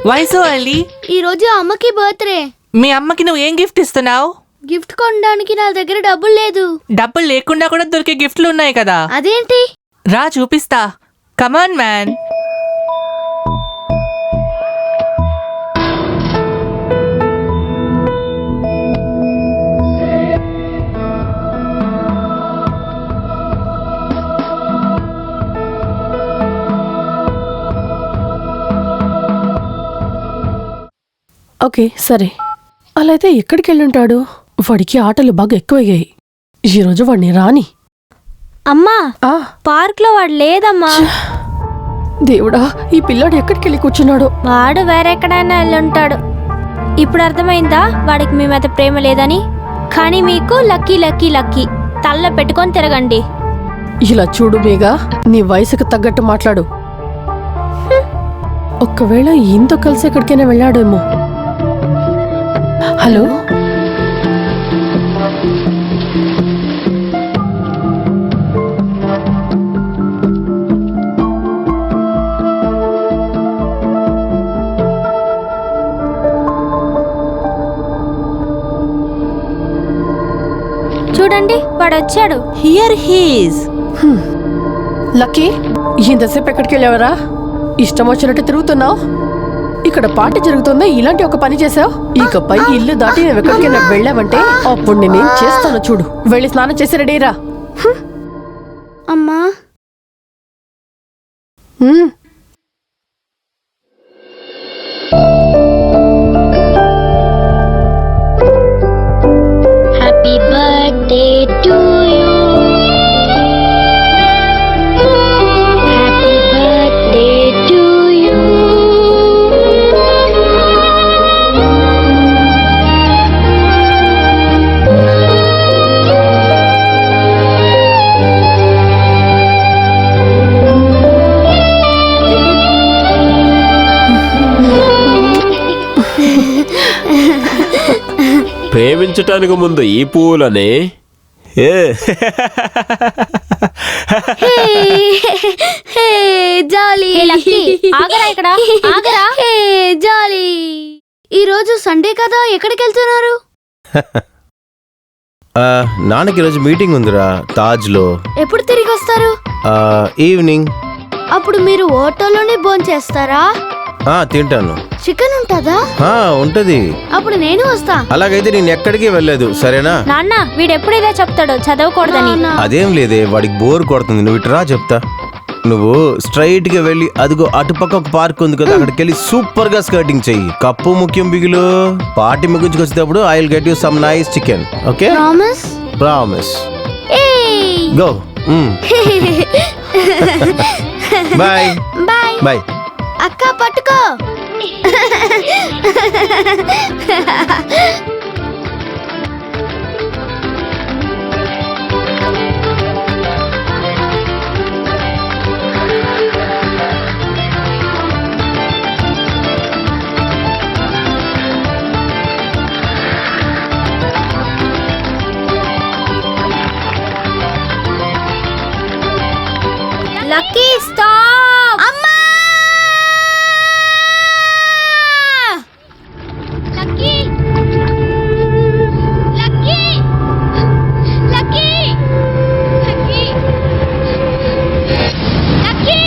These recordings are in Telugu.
Why so early? ఈ రోజు అమ్మకి బర్త్డే. మీ అమ్మకి నువ్వు ఏం గిఫ్ట్ ఇస్తున్నావు? గిఫ్ట్ కొనడానికి నా దగ్గర డబ్బులు లేదు. డబ్బులు లేకుండా కూడా దొరికే గిఫ్ట్లు ఉన్నాయి కదా. అదేంటి? రా చూపిస్తా. Come on man. ఓకే సరే, అలా అయితే ఎక్కడికి వెళ్ళుంటాడు? వాడికి ఆటలు బాగా ఎక్కువయ్యాయి. ఈరోజు వాడిని రాని. అమ్మా, పార్క్ లో వాడు లేదమ్మా. దేవుడా, ఈ పిల్లాడు ఎక్కడికి వెళ్ళి కూర్చున్నాడు? వాడు వేరెక్కడైనా వెళ్ళుంటాడు. ఇప్పుడు అర్థమైందా వాడికి మీ మీద ప్రేమ లేదని? కానీ మీకు లక్కీ లక్కీ లక్కీ. తల్ల పెట్టుకొని తిరగండి. ఇలా చూడు మేఘా, నీ వయసుకు తగ్గట్టు మాట్లాడు. ఒక్కవేళ ఈయనతో కలిసి ఎక్కడికైనా వెళ్ళాడేమో. హలో, చూడండి వాడు వచ్చాడు. Here he's. లక్కీ, ఇంతసేపు ఎక్కడికి వెళ్ళావరా? ఇష్టం వచ్చినట్టు తిరుగుతున్నావు. ఇక్కడ పార్టీ జరుగుతుందా, ఇలాంటి ఒక పని చేసావు? ఇకపై ఇల్లు దాటి నువ్వు ఎక్కడికైనా వెళ్ళావంటే అప్పుడు నేనేం చేస్తాను చూడు. వెళ్ళి స్నానం చేసి రెడీరా. అమ్మా, happy birthday to you. Happy birthday to you. ప్రేమించటానికి ముందు ఈ పువ్వులని జాలీ. జాలీ. ఈ రోజు సండే కదా, ఎక్కడికి వెళ్తున్నారు? నాన్నకి ఈరోజు మీటింగ్ ఉందిరా తాజ్లో. ఎప్పుడు తిరిగి వస్తారు? ఈవినింగ్. అప్పుడు మీరు హోటల్లోనే భోంచేస్తారా? తింటాను. చికెన్ ఉంటుందా? ఉంటది. అప్పుడు నేను వస్తా. అలాగైతే నేను ఎక్కడికి వెళ్ళలేదు, సరేనా? నాన్న, వీడు ఎప్పుడు ఇదే చెప్తాడు, చదవకూడదని. అదేం లేదే, వాడికి బోర్ కొడుతుంది. నువ్వు ఇట్రా చెప్తా. నువ్వు స్ట్రైట్ గా వెళ్ళి అదిగో అటుపక్క ఒక పార్క్ ఉంది కదా, అక్కడికి వెళ్ళి సూపర్ గా స్కర్టింగ్ చెయ్యి. కప్పు ముఖ్యం బిగులు. పార్టీ ముగించుకు వచ్చేటప్పుడు I will get you some nice chicken. Okay? Promise? Promise. Go. Bye. Bye. Bye. అక్క పట్టుకో. Lucky stop. అమ్మా, Lucky Lucky Lucky Lucky Lucky.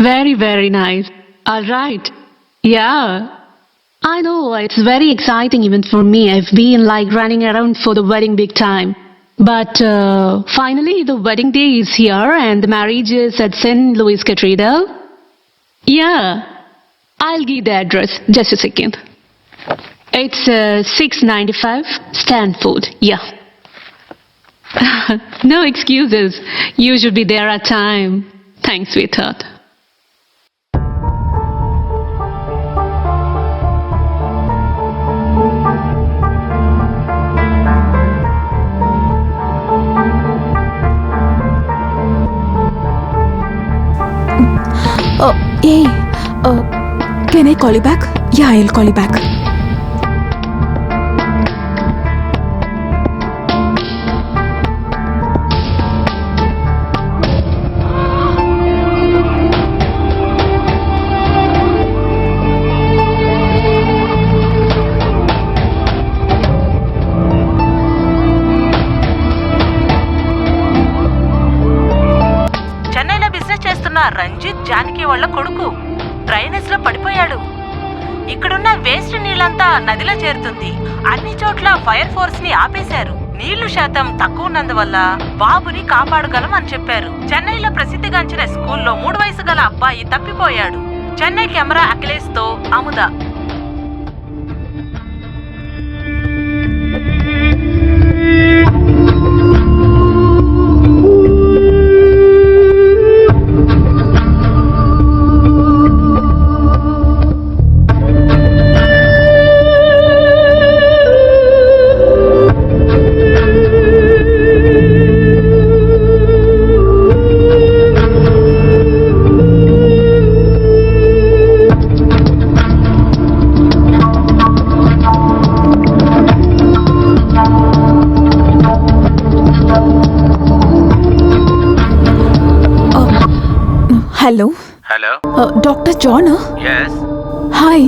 Very, very nice. All right. Yeah. I know, it's very exciting even for me. I've been like running around for the wedding big time. But finally the wedding day is here and the marriage is at St. Louis Cathedral. Yeah. I'll give the address. Just a second. It's 695 Stanford. Yeah. No excuses. You should be there at time. Thanks, sweetheart. Hey, can I call you back? Yeah, I'll call you back. చెన్నైలో బిజినెస్ చేస్తున్న రంజిత్ జానకి వాళ్ళ కొడుకు డ్రైనేజ్ లో పడిపోయాడు. ఇక్కడున్న వేస్ట్ నీళ్ళంతా నదిలో చేరుతుంది. అన్ని చోట్ల ఫైర్ ఫోర్స్ ని ఆపేశారు. నీళ్లు శాతం తక్కువ ఉన్నందువల్ల బాబుని కాపాడగలం అని చెప్పారు. చెన్నైలో ప్రసిద్ధిగాంచిన స్కూల్లో 3 వయసు గల అబ్బాయి తప్పిపోయాడు. చెన్నై కెమెరా అఖిలేష్ తో Amudha. Hello hello doctor John. Hi,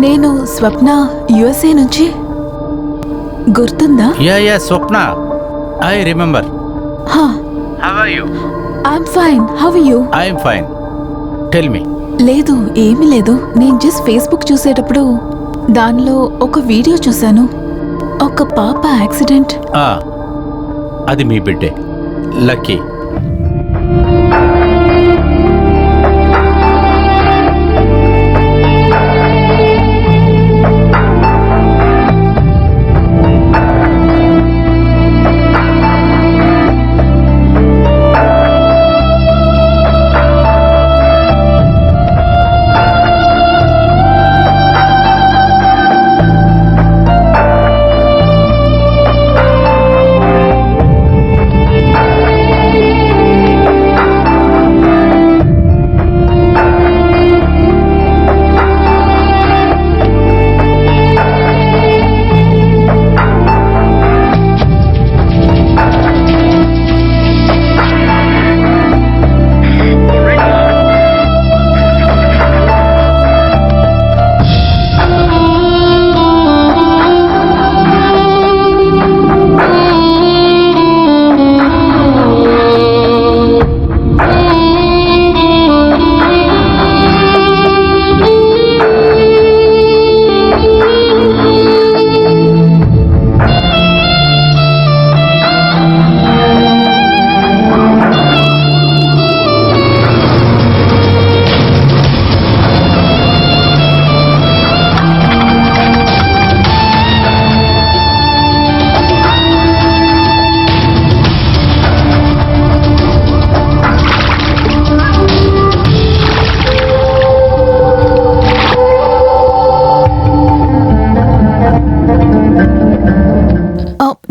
నేను స్వప్న, యుఎస్ఏ నుంచి. గుర్తుందా? Yeah Swapna, I remember. హా, how are you? I'm fine. How are you? I'm fine. Tell me. లేదు, ఏమీ లేదు. నేను జస్ట్ ఫేస్బుక్ చూసేటప్పుడు దానిలో ఒక వీడియో చూశాను. ఒక పాప యాక్సిడెంట్. అది మీ బిడ్డే lucky.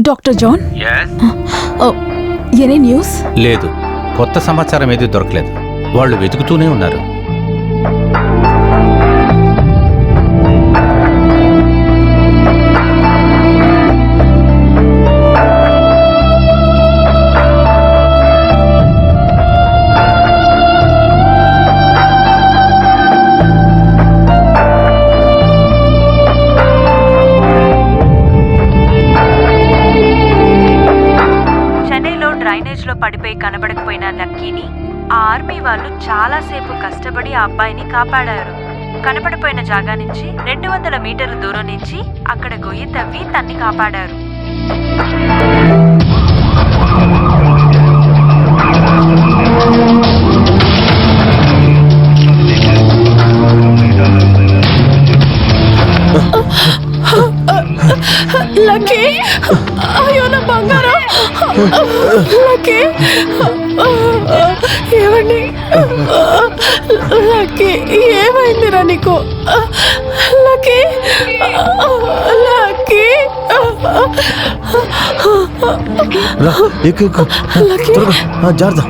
Doctor John, any news? లేదు, కొత్త సమాచారం ఏది దొరకలేదు. వాళ్ళు వెతుకుతూనే ఉన్నారు. పడిపోయి కనబడకపోయిన లక్కీని ఆ ఆర్మీ వాళ్ళు చాలాసేపు కష్టపడి ఆ అబ్బాయిని కాపాడారు. కనపడిపోయిన జాగా నుంచి 200 మీటర్ల దూరం నుంచి అక్కడ గొయ్యి తవ్వి తన్ని కాపాడారు. లక్కీ, అయ్యో నా బంగారం. లక్కీ, ఏమండి? లక్కీ, ఏమైందిరా నీకు? లక్కీ, లక్కీ, జాగ్రత్త.